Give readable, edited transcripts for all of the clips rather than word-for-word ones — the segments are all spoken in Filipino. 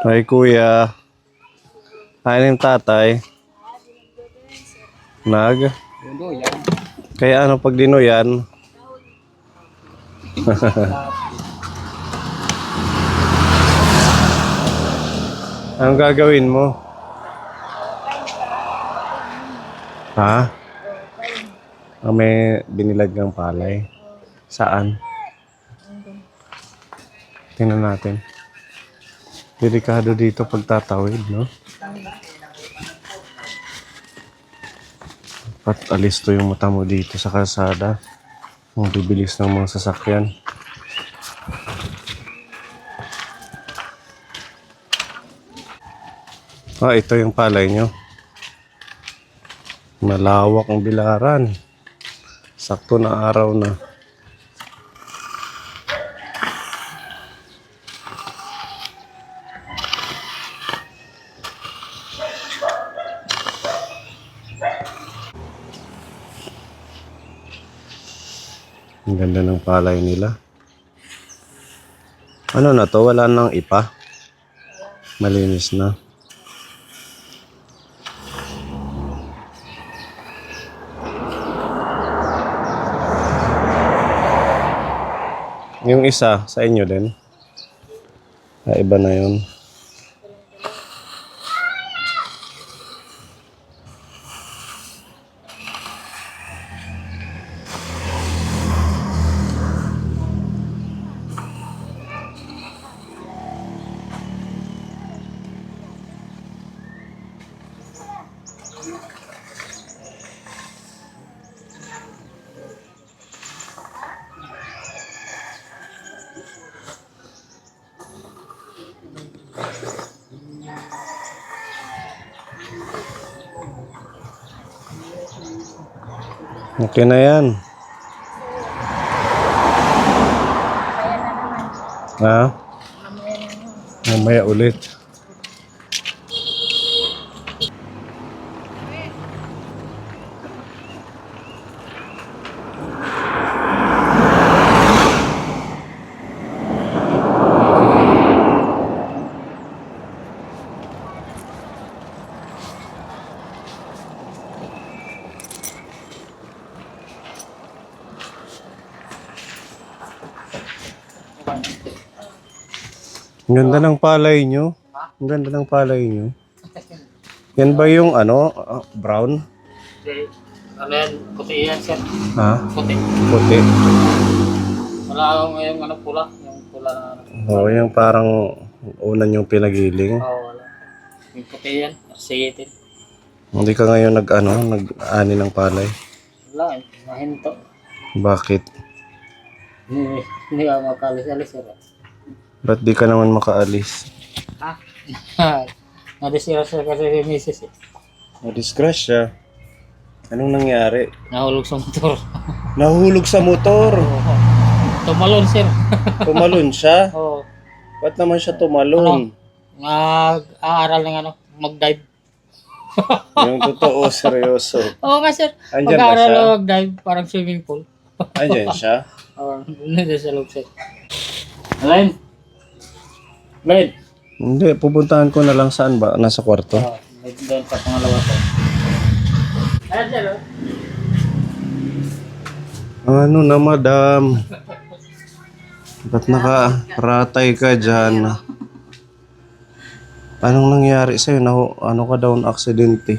Ay kuya, kain ng tatay. Nag? Duduyan. Kaya ano pag dinuyan? Anong gagawin mo? Ha? May binilag ng palay. Saan? Tingnan natin. Delikado dito pagtatawid, no? Dapat alisto yung mata mo dito sa kalsada. Ang bibilis ng mga sasakyan. Ito yung palay nyo. Malawak ang bilaran. Sakto na araw na. Ang ganda ng palay nila. Ano na to? Wala nang ipa. Malinis na. Yung isa, sa inyo din? Iba na yun. Okay na yan. Ha? Mamaya ulit. Ang ganda ng palay nyo. Ang ganda ng palay nyo. Yan ba yung ano, brown? Hindi. Ano yan? Puti yan, sir. Ha? Puti. Puti. Wala akong yung ano, pula. Yung pula na ano. Oo, yung parang unan yung pinagiling. Oo, wala. Yung puti yan. Sigitin. Hindi ka ngayon nag-ani ng palay. Wala eh. Mahinto. Bakit? Hindi ako makalis-alis, sir. Ba't di ka naman makaalis? Ha? Nadisira siya kasi si misis eh. Nadisgrasya. Anong nangyari? Nahulog sa motor. Nahulog sa motor. Tumalon, sir. Tumalon siya? Oo. Ba't naman siya tumalon? Nag-aaral ng ano, mag-dive. Yung totoo, seryoso. Oo nga, sir. Andyan ba Mag-aaral siya? ng mag-dive, parang swimming pool. Andyan siya? Oo, nandun sa loob, sir. Alain! Alain! Hindi, pupuntahan ko na lang saan ba? Nasa kwarto? Oo, doon sa pangalawa, sir. Ayan, sir. Ano na, madam? Ba't nakaratay ka dyan? Anong nangyari sa'yo? Ano ka daw ng aksidente?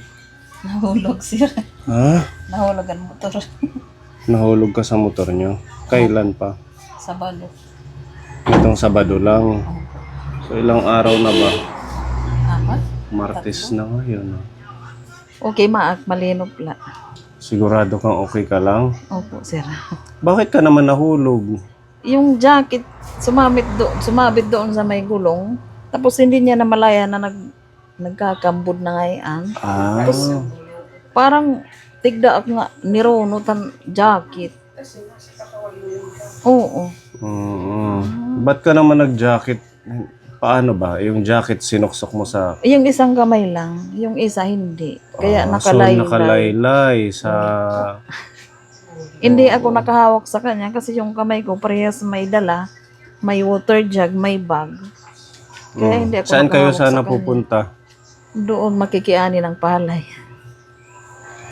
Nahulog, sir. Ha? Nahulog ang motor. Nahulog ka sa motor nyo? Kailan pa? Sabado. Itong Sabado lang. So, ilang araw na ba? Apat? Martes na ngayon. Okay, maak. Malinop la. Sigurado kang okay ka lang? Opo, sir. Bakit ka naman nahulog? Yung jacket, sumabit doon sa may gulong. Tapos hindi niya namalaya na nagkakambod na ngayon. Ah, Tapos parang tigda nga nironutan jacket. Oo. Ba't ka naman nag-jacket? Paano ba? Yung jacket sinuksok mo sa... Yung isang kamay lang, yung isa hindi. Kaya So, nakalaylay. nakalaylay sa... Hindi ako nakahawak sa kanya kasi yung kamay ko parehas may dala, may water jug, may bag. Kaya hindi ako Saan kayo nakahawak sana sa kanya. pupunta? Doon makikiani ng palay.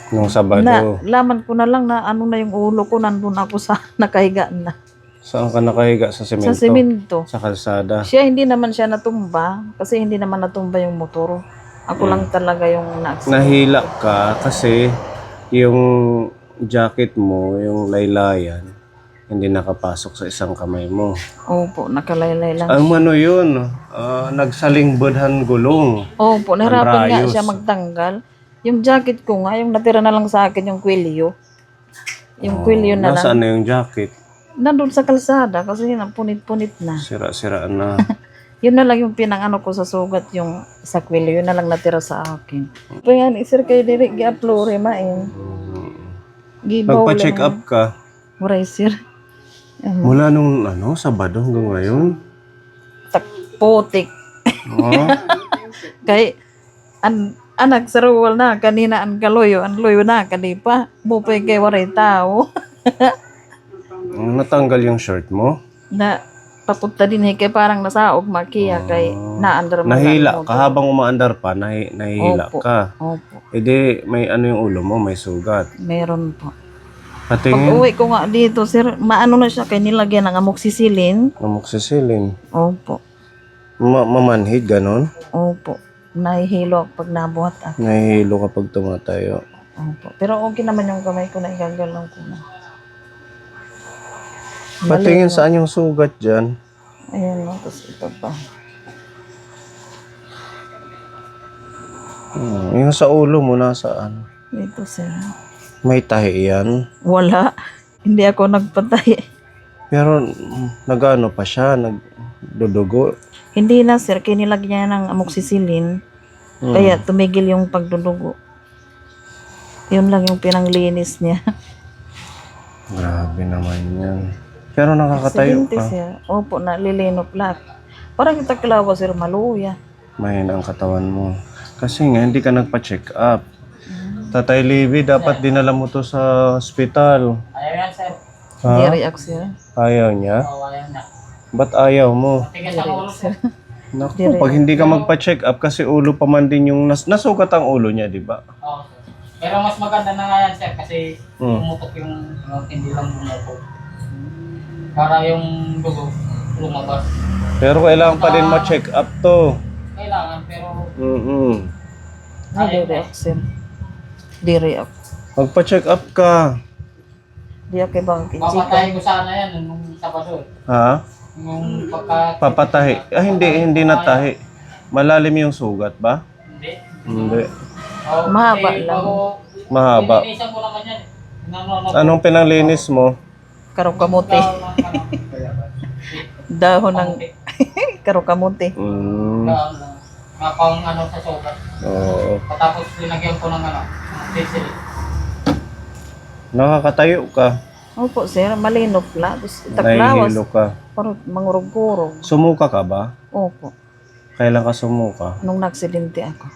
Nung Sabado. Laman ko na lang na ano na yung ulo ko, nandun ako sa nakahiga na. Saan ka nakahiga? Sa semento? Sa simento. Sa kalsada? Siya, hindi naman siya natumba. Kasi hindi naman natumba yung motor. Ako lang talaga yung na-accident. Nahila ka kasi yung jacket mo, yung laylayan, hindi nakapasok sa isang kamay mo. Opo, nakalaylay lang. Ang ano yun? Nagsalingbodhan gulong. Opo, nahirapan nga Rayos. siya magtanggal. Yung jacket ko nga, yung natira na lang sa akin yung kwelyo. Yung kwelyo na lang. Nasaan na yung jacket? Nandun sa kalsada kasi punit-punit na. Sira-sira na. Yun na lang yung pinang-ano ko sa sugat, yung sa kwelyo. Yun na lang natira sa akin. Kaya ni sir kayo diri, gi-upload main. Magpa-check up ka. Muray sir. Mula nung Sabado hanggang ngayon. Putik. Oh, Kay anak saruwal na kanina ang kaloyo na kanipa bupay kay waray tao natanggal yung shirt mo. na papunta din kay parang nasaog makiya kay naandar mo Nahila ka habang umaandar pa, nahihila Opo. ka. Opo, E di, may ano yung ulo mo, may sugat. meron po. Pag Patingin, uwi ko nga dito sir, maano na siya kay nilagyan ng amoxicillin. amoxicillin. Opo, Mamanhid, ganon. opo. Nahihilo pag nabuhat ako. Nahihilo kapag tumatayo. Opo. Pero okay naman yung kamay ko na igagalaw ko na. Patingin saan yung sugat dyan. Ayan o, tapos ito pa. Yung sa ulo mo, nasaan? Dito sir. May tahi yan. Wala. Hindi ako nagpatay. Pero nagano pa siya, nagdudugo. Hindi na sir, kinilagyan ng amoxicillin. Kaya tumigil yung pagdudugo. Yun lang yung pinanglinis niya. Grabe naman yan. Pero nakakatayo Aksidente ka. sir. Opo, nalilinop lahat. Parang taklawa sir, maluya. Mahina ang katawan mo. Kasi nga, hindi ka nagpa-check up. Tatay Libby, dapat dinala mo to sa hospital. Ayaw yan, sir. Hindi Ha? react sir. Ayaw niya? Oo, ayaw na. Ba't ayaw mo? Tigas ang ulo, sir. Naku, pag hindi ka magpa-check up kasi ulo pa man din yung nasugat ang ulo niya, di ba? Oo, sir. Pero mas maganda na nga yan, sir, kasi umutok yung hindi lang bumutok. Para yung dugo lumabas. Pero kailangan pa din ma-check up to. Kailangan, pero Hindi react sir. Hindi react. Magpa-check up ka. Di ako bang kinchika. papatayin ko sana yan nung Sabado. Ha? Yung pagka... Papatahi. Hindi natahi. Malalim yung sugat ba? Hindi. Hindi. Oh, Mahaba kasi lang. bago- Mahaba. Pinilisan ko naman yan. Anong pinanglinis mo? Karukamuti. Dahon ng karukamuti. Nga pang ano sa sobat. Oo. Tapos linagyan ko ng diesel. Nakakatayo ka. Opo sir, malinop la. Tapos taklawas. Nahihilo ka. Parang mangurog-gurog. Sumuka ka ba? Opo. Kailan ka sumuka? Nung naksidente ako.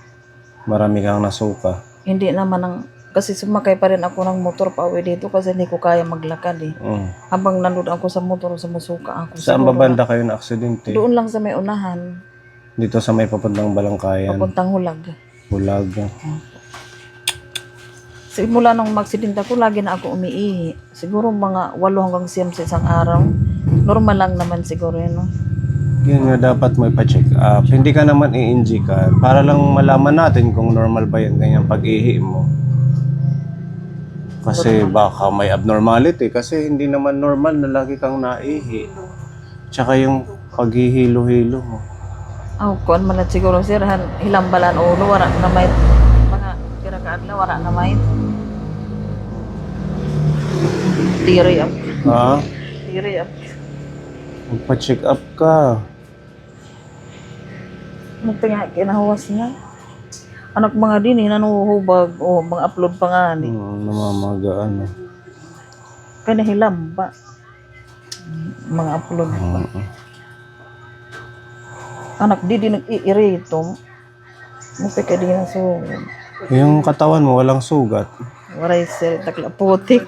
Marami kang nasuka. Hindi naman ang... Kasi sumakay pa rin ako ng motor pa uwi dito kasi hindi ko kaya maglakad eh. Habang nandun ako sa motor, sumusuka ako. Saan ba banda kayo na aksidente? Doon lang sa may unahan. Dito sa may papuntang Balangkayan. Papuntang Hulag. Bulag. Simula nung magsidente ako, lagi na ako umiihi. Siguro mga 8 hanggang 10 sa isang araw. Normal lang naman siguro yun. No? Yun nga, dapat may pa-check up. Hindi ka naman i-NG ka. Para lang malaman natin kung normal ba yung ganyang pag-ihi mo. Kasi baka may abnormality. Kasi hindi naman normal na lagi kang naihi. Tsaka yung paghihilo-hilo mo. Oh, kuan man lang siguro sir, hilambalan ulo, wala na may mga kinakaadla, wala na may. Tiri up. Ha? Tiri up. Magpa-check up ka. Ano pa nga, kinahawas niya. Anak mga din, nanuhubag, o mga upload pa nga ni. Namamagaan. Kaya nahilamba. Mga upload pa. Anak di nag-iirito. Mupay ka din ang sugod. Yung katawan mo, walang sugat. Waray sir, takla putik.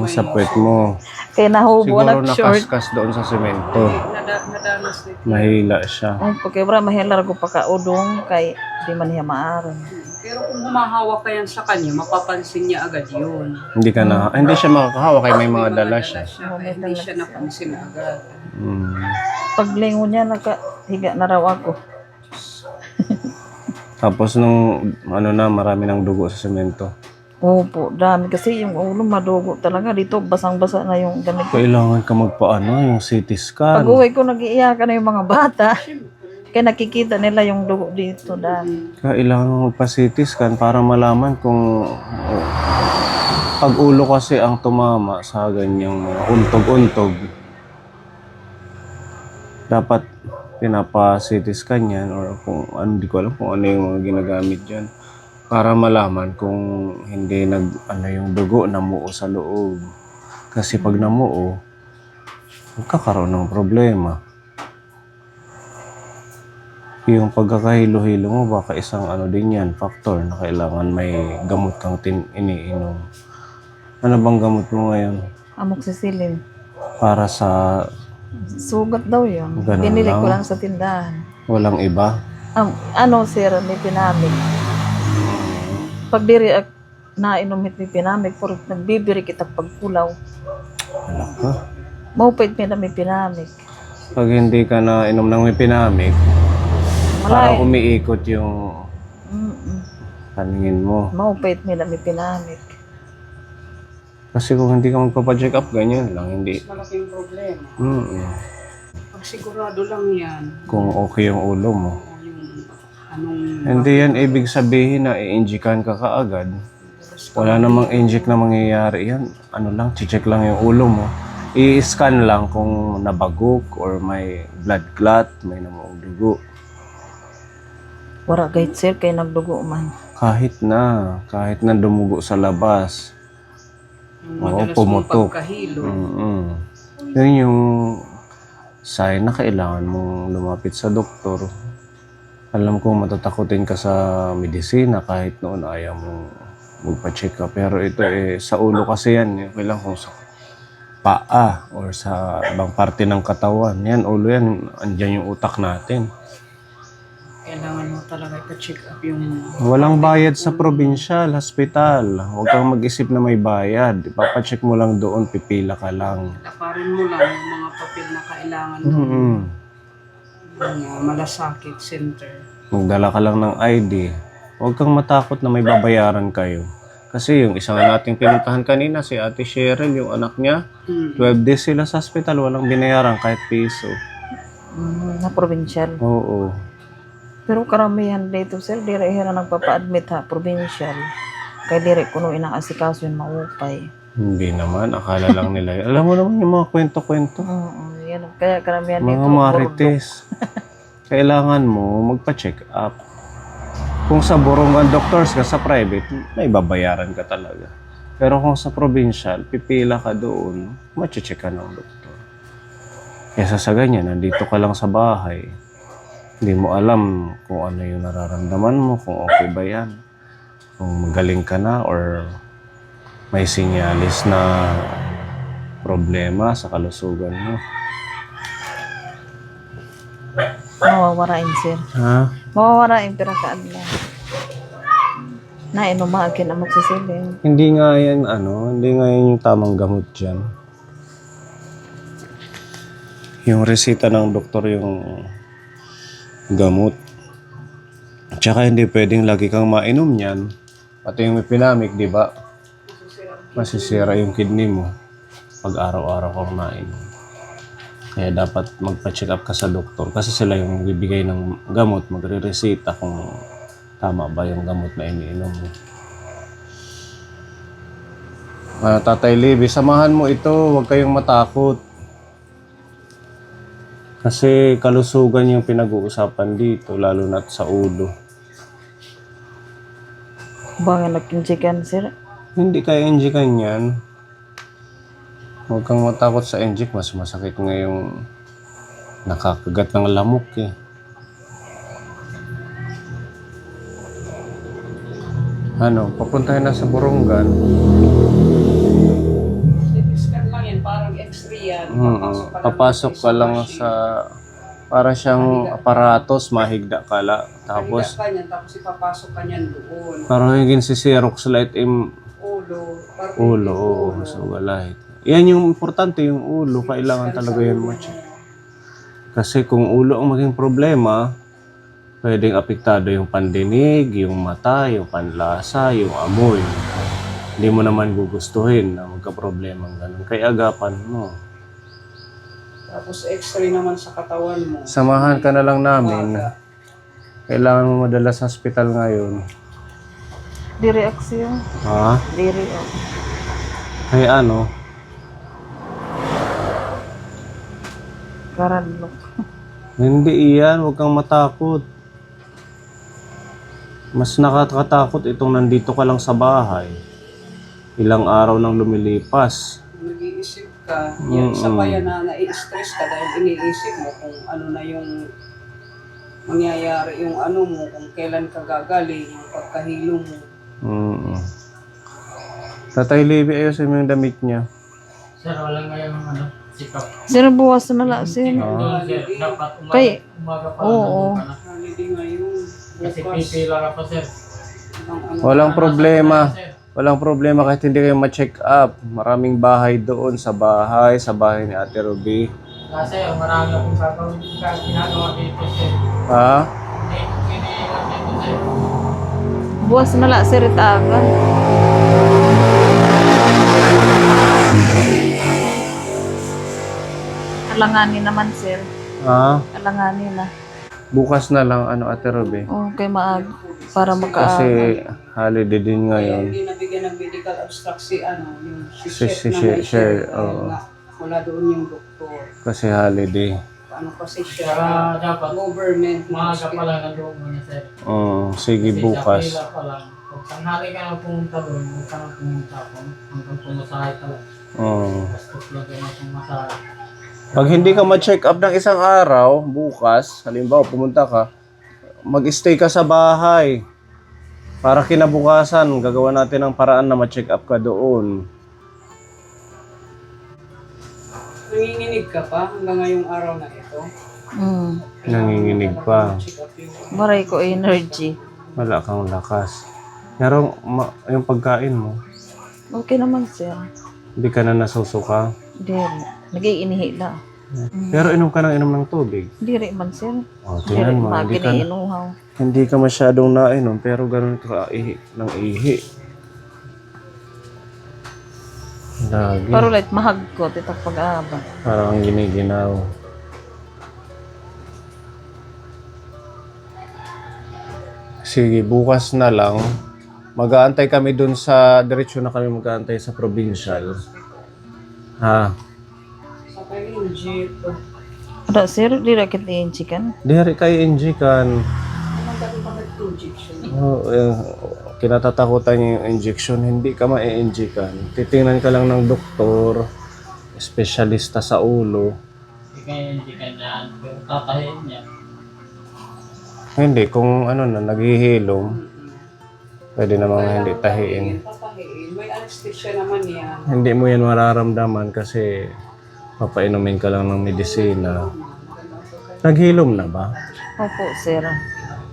Sa puwet mo. Kaya nahubo, Siguro anak short. nakaskas doon sa semento. madalas dito. Mahila siya. Ay, pagkabra, mahilar ko pakaudong kay di man niya maaron. Pero kung humahawak ka yan sa kanya, mapapansin niya agad yun. Hindi siya makakahawa kay may mga dala siya. Kaya hindi siya napansin agad. Mm. Paglingon niya, nakahiga na raw ako. Tapos nung marami ng dugo sa semento. Opo, dami. Kasi yung ulo madugo talaga. Dito, basang-basa na yung damit ko. Kailangan ka yung CT scan. Pag uwi ko, nag-iiyakan na yung mga bata. Kaya nakikita nila yung dugo dito dami. Kailangan mo pa-CT scan para malaman kung pag ulo kasi ang tumama sa ganyang mga untog-untog. Dapat pinapa-CT scan yan or kung hindi ko alam kung ano yung mga ginagamit dyan. Para malaman kung hindi yung dugo namuo sa loob. Kasi pag namuo, magkakaroon ng problema. Yung pagkakahilo-hilo mo, baka isang din yan, factor na kailangan may gamot kang iniinom. Ano bang gamot mo ngayon? Amoxicillin. Para sa Sugat daw yun. Ganun Binili lang? ko lang sa tindahan. walang iba? Sir, may pinamig. Pag diri nainom may pinamig, pero nagbibiri kita pagpulaw. Wala ka. Maupait may pinamig. Pag hindi ka na inom ng may pinamig, parang umiikot yung paningin mo. Maupait may pinamig. Kasi kung hindi ka magpapacheck up, ganyan lang. Hindi. Malaking problema. Pag sigurado lang yan, Kung okay yung ulo mo. o yung anong Hindi yan ibig sabihin na i-injikan ka kaagad. Wala namang inject na mangyayari yan. Check lang yung ulo mo. I-scan lang kung nabagok or may blood clot, may namuong dugo. Wala kahit sir, kay nagdugo man. Kahit na dumugo sa labas. madalas mong pumutok. pagkahilo. Yun yung sign na kailangan mong lumapit sa doktor. Alam kong matatakotin ka sa medisina kahit noon ayaw mong magpa-check up. Pero ito sa ulo kasi yan. Kailangan kung sa paa or sa ibang parte ng katawan. Yan, ulo yan. Andyan yung utak natin. Kailangan mo talaga ipa-check up yung Walang bayad sa provincial, hospital. Huwag kang mag-isip na may bayad. Ipapacheck mo lang doon, pipila ka lang. laparin mo lang yung mga papel na kailangan mo. Yung malasakit center. Magdala ka lang ng ID. Huwag kang matakot na may babayaran kayo. Kasi yung isang nating pinuntahan kanina, si Ate Cheryl, yung anak niya, 12 days sila sa hospital, walang binayaran kahit piso. Na provincial. Oo. Pero karamihan dito sir, dire na nagpapa-admit provincial. Kaya dire kuno inaasikaso yung maupay. Hindi naman, akala lang nila yun. Alam mo naman yung mga kwento-kwento. Yan. Kaya karamihan Mga dito. marites. Kailangan mo magpa-check up. Kung sa Borongan doctors ka sa private, may babayaran ka talaga. Pero kung sa provincial, pipila ka doon, mache-check ka ng doktor. Kesa sa ganyan, nandito ka lang sa bahay. Hindi mo alam kung ano yung nararamdaman mo, kung okay ba yan. Kung magaling ka na or may sinyalis na problema sa kalusugan mo. Mawawarain sir. Ha? Mawawarain pero kaadla. Na inumakin ang magsisiling. Hindi nga yan, hindi nga yan yung tamang gamot dyan. Yung resita ng doktor yung gamot. Tsaka hindi pwedeng lagi kang mainom yan. Pati yung may pinamig, di ba? Masisira yung kidney mo pag araw-araw kang mainom. Kaya dapat magpa-check up ka sa doktor kasi sila yung bibigay ng gamot, magre-resita kung tama ba yung gamot na iniinom mo. Tatay Libby, samahan mo ito, huwag kayong matakot. Kasi kalusugan yung pinag-uusapan dito, lalo na sa ulo. Baka nag-injikan sir. Hindi kaya injikan yan. Huwag kang matakot sa injik, mas masakit nga yung nakakagat ng lamok eh. Papuntahin na sa Borongan. CT scan lang yan, parang X-ray yan. Papasok ka lang sa para siyang aparatos, mahigda ka la. Tapos Tapos ka niyan, tapos ipapasok ka niyan doon. parang higin si Xerox light im Ulo. Parang ulo. ulo. Oo, so light. Yan yung importante, yung ulo. Kailangan talaga yan ma-check. Kasi kung ulo ang maging problema, pwedeng apektado yung pandinig, yung mata, yung panlasa, yung amoy. Hindi mo naman gugustuhin na magka-problema ng ganun. Kaya agapan mo. Tapos x-ray naman sa katawan mo. Samahan ka na lang namin. Kailangan mo madala sa hospital ngayon. Di reaksyon. Ha? Di reaksyon. Ay ano? Karadlok. Hindi iyan. Huwag kang matakot. Mas nakakatakot itong nandito ka lang sa bahay. Ilang araw nang lumilipas. Nag-iisip ka. Yan, isa pa yan na nai-stress ka dahil iniisip mo kung ano na yung mangyayari, yung ano mo, kung kailan ka gagaling, yung pagkahilo mo. Tatay Libby, ayusin mo yung damit niya. Sir, wala ngayong sikap. Sir, buwas na lang, sir. Doon, sir, dapat Kay- umaga pa Oo. lang nandun ka na. Holiday ngayon. Kasi Bukas. pipila ka pa, sir. Walang problema. Sir, Walang problema kahit hindi kayo ma-check up. Maraming bahay doon sa bahay ni Ate Ruby. kasi marami akong ginagawa dito, sir. Ha? Hindi ko kiniiwan dito, sir. Buwas na lang, sir, itagan. Alanganin naman, sir. Ha? Alanganin na. Bukas na lang Ate Ruby. Okay, maag. Para Kasi makaaga. holiday din Kaya ngayon. hindi nabigyan ng medical abstract si ano, yung si Si Chef na Chef, may Chef, dahil oo. nga, wala doon yung doktor. Kasi holiday. Ano kasi siya, Kaya dapat government maaga pa lang nandun muna, sir. Sige Kasi bukas. sa pila pa lang. Kung tanghali ka na pumunta doon, huwag ka na pumunta hanggang pumasahe ka lang. Bastos lang ka na pumasahe. Pag hindi ka ma-check up ng isang araw, bukas, halimbawa pumunta ka, mag-stay ka sa bahay. Para kinabukasan, gagawa natin ng paraan na ma-check up ka doon. Nanginginig ka pa hanggang ngayong araw na ito. Nanginginig pa. Check up yung Maray ko energy. Wala kang lakas. Pero yung pagkain mo, Okay naman, sir. hindi ka na nasusuka. Diri. Nag-iinihi na. Pero inom ka ng tubig. Diri man, sir. O, Diri, tingnan mo, maginiinuhaw. hindi ka masyadong nainom, pero ganun ka ihi ng ihi. Lagi. Pero like, mahagkot, itak pag-aaba. Parang giniginaw. Sige, bukas na lang. Mag-aantay kami dun sa, diretsyo na kami mag-aantay sa provincial. Ha? sa kayo, jeep. Ada, sir, diri kit chicken. Diri kay NG kan. Ano ba yung pag-injection? Kinatatakutan niya yung injection, hindi ka ma-NG kan. Titingnan ka lang ng doktor, espesyalista sa ulo. Hindi ka dyan, pero tatahin niya. Hindi, kung ano na, naghihilom, pwede namang hindi tahiin. Tatahiin. May anesthesia naman yan. Hindi mo yan mararamdaman kasi papainumin ka lang ng medisina. Naghilom na ba? Opo, sir.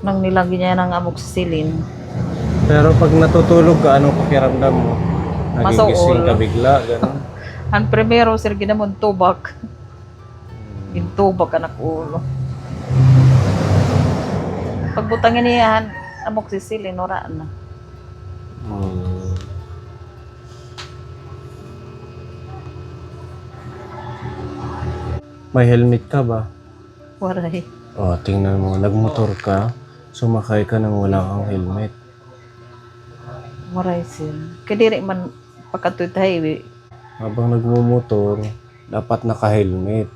Nang nilagyan niya ng amoxicillin. Pero pag natutulog ka, anong pakiramdam mo? Nagigising Masuol. ka bigla, gano'n. Ang primero, sir, ginamon tubak. Gintubak anak ulo. Pagbutangin niya, amoxicillin, ora na. May helmet ka ba? Waray. O, tingnan mo, nagmotor ka, sumakay ka nang wala kang helmet. Waray, sir. Kadiri man pagkatuit highway. Habang nagmumotor, dapat naka-helmet.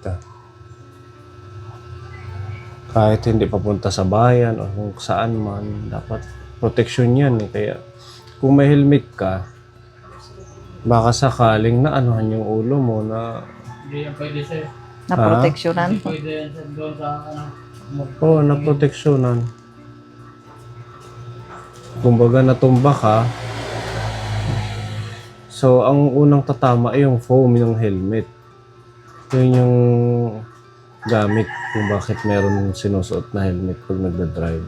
Kahit hindi papunta sa bayan o kung saan man, dapat protection yan eh. Kaya kung may helmet ka, baka sakaling na anuhan yung ulo mo na Hindi yan pwede, sir. Na proteksyonan. Hindi pwede yan sir, doon sa na proteksyonan. Kumbaga natumba ka, so ang unang tatama ay yung foam ng helmet. Yun yung gamit kung bakit meron sinusuot na helmet pag nagda-drive.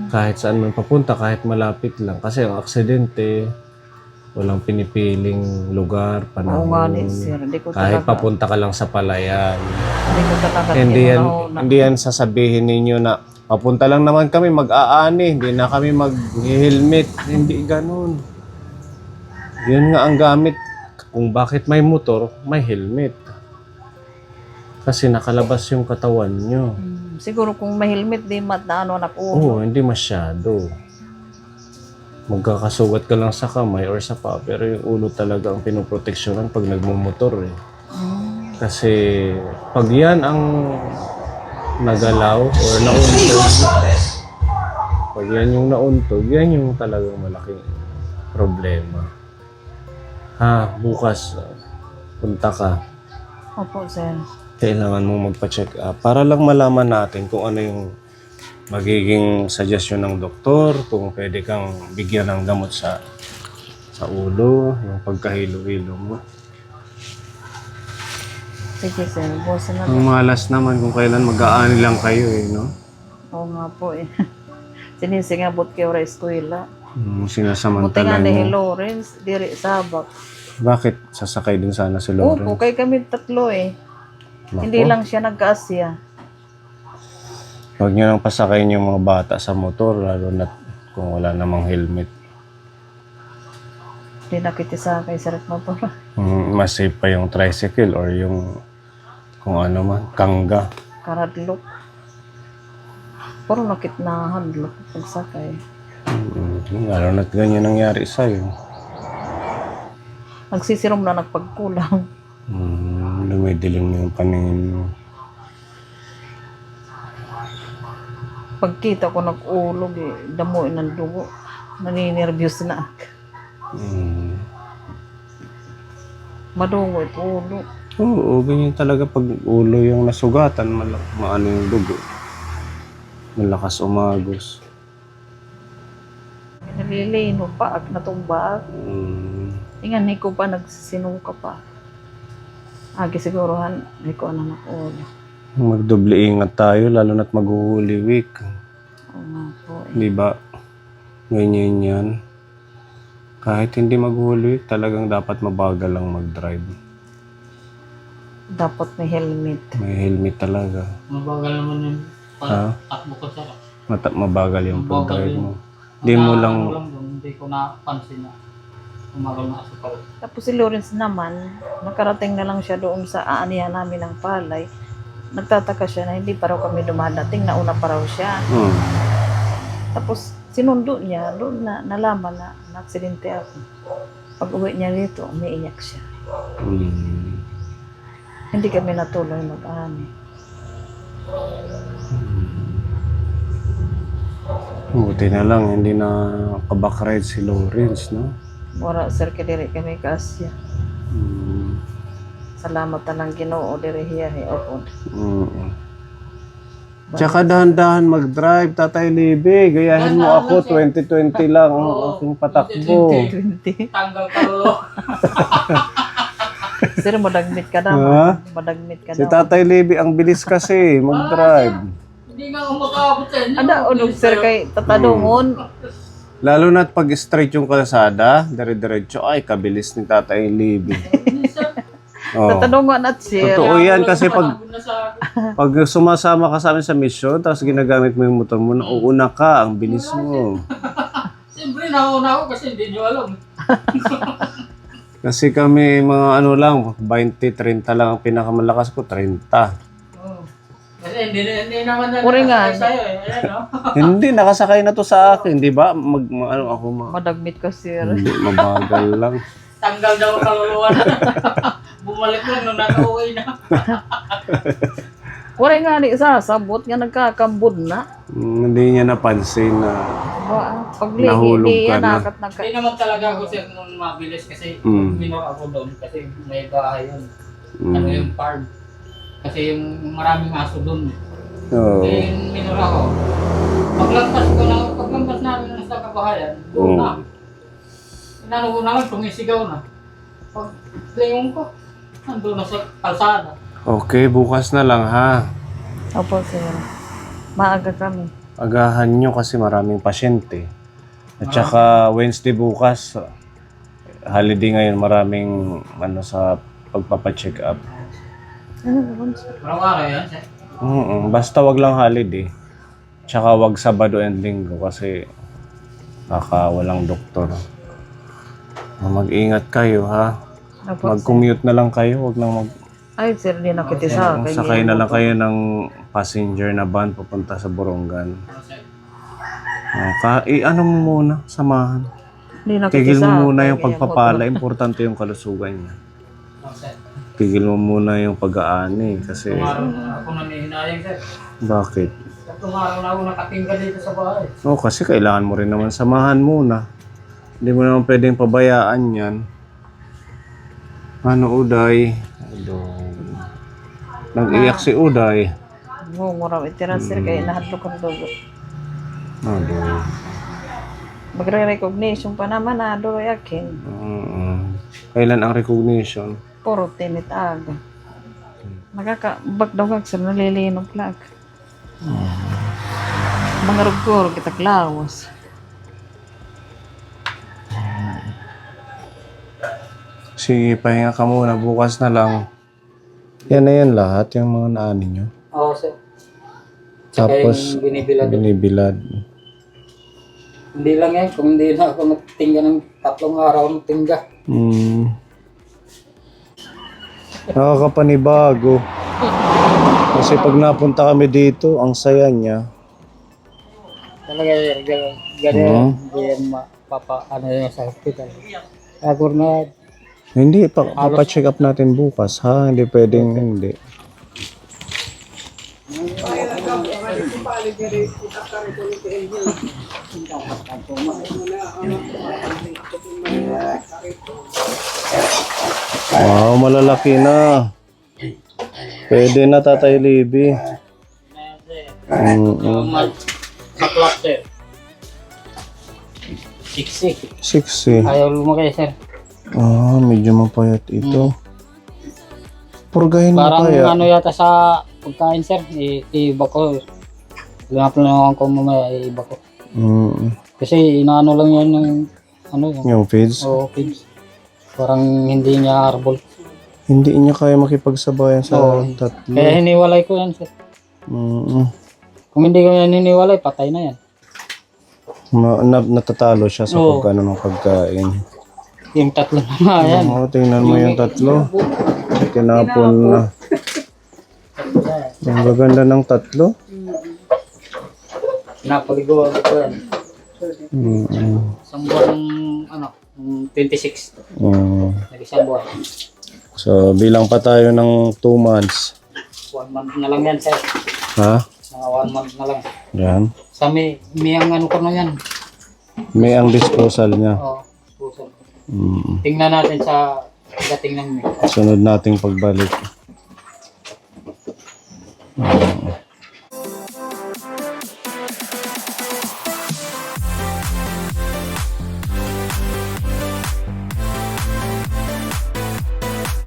Kahit saan man papunta, kahit malapit lang. Kasi ang aksidente, walang pinipiling lugar, Oo nga ni panahon. sir. Hindi ko Kahit talaga. papunta ka lang sa palayan. Hindi ko talaga. Hindi yan sasabihin ninyo na papunta lang naman kami, mag-aani, hindi na kami mag-helmet. Hindi ganun. Yun nga ang gamit. Kung bakit may motor, may helmet. Kasi nakalabas yung katawan nyo. Siguro kung may helmet, di ano anak Oo, hindi masyado. Magkakasugat ka lang sa kamay or sa paa, pero yung ulo talaga ang pinoproteksyonan pag nagmumotor eh. Kasi pag yan ang nagalaw or nauntog, pag yan yung nauntog, yan yung talagang malaking problema. Bukas, punta ka. Opo sir. Kailangan mong magpa-check up para lang malaman natin kung ano yung magiging suggestion ng doktor, kung pwede kang bigyan ng gamot sa ulo, yung pagkahilo-hilo mo. Sige sir, boss na. Ang malas naman kung kailan mag-aani lang kayo eh, no? Oo nga po eh. Sinisingabot kayo ra eskwela. Buti nga Sinasamantala ni mo. Lawrence, diri sabak. Bakit sasakay din sana si Opo, Lauren? kay kami tatlo eh. Nako. Hindi lang siya nagkaasya. Huwag nyo nang pasakayin yung mga bata sa motor, lalo na kung wala namang helmet. Hindi nakitisakay sa motor. Mas safe pa yung tricycle or yung kung ano man, kangga. Karadlok. Puro nakitnahan lok pagsakay. Lalo na't ganyan nangyari sa'yo. Nagsisirom na nagpagkulang. Lumidilim na yung paningin mo. Pagkita ko nag-ulog eh, damuin ng dugo. Naninervyos na ako. Madungo ito ulo. Oo, ganyan talaga pag ulo yung nasugatan, maano yung dugo. Malakas umagos. Nalilino pa, natumba. Ingan, ko pa nagsisinuka pa. Agi sigurohan, hindi ko anak ulo. Magdoble ingat tayo, lalo na't mag-Holy Week. Oo nga po eh. Di ba? Ganyan yan. Kahit hindi mag-Holy Week, talagang dapat mabagal lang mag-drive. Dapat may helmet. May helmet talaga. Mabagal naman yun. Ha? Takbo ko sir. Mabagal yung Mabagal pag-drive yun. mo. Di mo lang... Hindi ko napansin na umagal na kasi pala. Tapos si Lawrence naman, nakarating na lang siya doon sa aanihan namin ng palay. Nagtataka siya na hindi pa raw kami dumadating, nauna pa raw siya. Tapos sinundo niya, doon na nalaman na na-aksidente ako. Pag uwi niya dito, umiiyak siya. Hindi kami natuloy mag-ani. Buti na lang, hindi na kabakride si Lawrence, no? Wala sir, kadiri kami kaasya. Salamat na lang Ginoo diri hiya opod. Tsaka dahan-dahan mag-drive, Tatay Libby. Gayahin mo ako, 2020 lang ang aking patakbo. 20. Tanggal kalulo. Sir, madagmit ka Ha? naman. Madagmit ka Si naman. Tatay Libby, ang bilis kasi mag-drive. Hindi nga ako makaabot sa inyo. Ada, unog sir kay tatadungon. Lalo na't pag straight yung kalsada, dire-diretso, ay, kabilis ni Tatay Libby. Oh. Tatadungon at sir. Totoo yan kasi pag Nasa pag sumasama ka sa amin sa mission, tapos ginagamit mo yung motor mo, nauuna ka, ang bilis mo. Siyempre, nauna ako kasi hindi nyo alam. Kasi kami mga ano lang, 20-30 lang ang pinakamalakas ko, 30. Kasi hindi naman na Uri nga. sa'yo eh. Ayan, no? Hindi, nakasakay na to sa akin, di ba? Ano ako, Madagmit ka sir. hindi, mabagal lang. Tanggal daw ang kaluluwa na. Bumalik lang nung nakauwi na. Wala nga ni sabot nga nagkakambod na. Hindi niya napansin na Paglihi, Nahulog di ka yan na. nakat nagka... Hindi naman talaga ako sir nung mabilis kasi minor ako doon kasi may bahay yun. Ano yung farm. Kasi yung maraming aso doon. Oo. Eh, minor ako. Paglampas namin sa kabahayan, doon na. Inano ko naman, sumisigaw na. Pag lingon ko, Nandun na sa kalsada. Okay, bukas na lang ha. Opo, sir. Maaga kami. Agahan nyo kasi maraming pasyente. At saka Wednesday bukas, holiday ngayon, maraming sa pagpapacheck up. Ano ba, sir? Parang araw yan, sir. Basta wag lang holiday. Tsaka wag Sabado and Linggo kasi baka walang doktor. Mag-ingat kayo ha. Opo, sir. Mag-commute na lang kayo, wag nang Ay, sir, di na kita sa akin. sakay na lang kayo ng passenger na van papunta sa Borongan. Ano, sir? Ano mo muna, samahan. Di na kita Tigil sa mo muna akin, yung kaya pagpapala, importante yung kalusugan niya. Ano, sir? Tigil mo muna yung pag-aani kasi Tumarong na ako nanihinayang, sir. bakit? Tumarong na ako nakatingga dito sa bahay. Kasi kailangan mo rin naman samahan muna. Hindi mo naman pwedeng pabayaan yan. Ano, Uday? Nag-iyak si Uday. Oo, mura itira, sir, kaya nahadlok ang dugo. Magre-recognition pa naman na, doon yakin. Kailan ang recognition? Puro tinit aga. Bagdawag sa nalilinom plag. Mga rugor, kita klawas. Sige, pahinga ka muna. Bukas na lang. Yan na yan lahat, yung mga naani nyo. Oo, sir. Tsaka Tapos, yung binibilad. binibilad. Hindi lang yan, kung hindi na ako nagtingga ng 3 araw ng tingga. Nakakapanibago. Kasi pag napunta kami dito, ang saya niya. Talaga, ganyan, hindi yan ano yun sa hospital. Ako na, Hindi, papacheck up natin bukas, ha? Hindi pwedeng hindi. Wow, malalaki na. Pwede na, Tatay Libby. sa clock, sir. 60. 60. Ayaw lumaki, sir. Medyo mapayat ito. Purgahin mo Parang kaya. ano yata sa pagkain, sir. Iba ko. Linaplanan ko mamaya, iba ko. Kasi inaano lang yan ng ano yun. Yung feeds. Oo, kids. Parang hindi niya arbol. Hindi niya kaya makipagsabayan sa tatlo. Kaya hiniwalay ko yan, sir. Kung hindi ko yan hiniwalay, patay na yan. Natatalo siya sa Oo. pagkano ng pagkain. Yung 3 na nga yan. Tingnan mo yung tatlo. Tinapon na. Ang gaganda ng tatlo. Napaliguan ko yan. Isang buwan ng 26. Nag-isang buwan. So, bilang pa tayo ng 2 months. 1 month na lang yan, sir. Ha? Mga 1 month na lang. Yan. Sa may ang ano ko na yan. May ang disposal niya. Oo, puso. Tingnan natin sa dating ng May. Sunod nating pagbalik.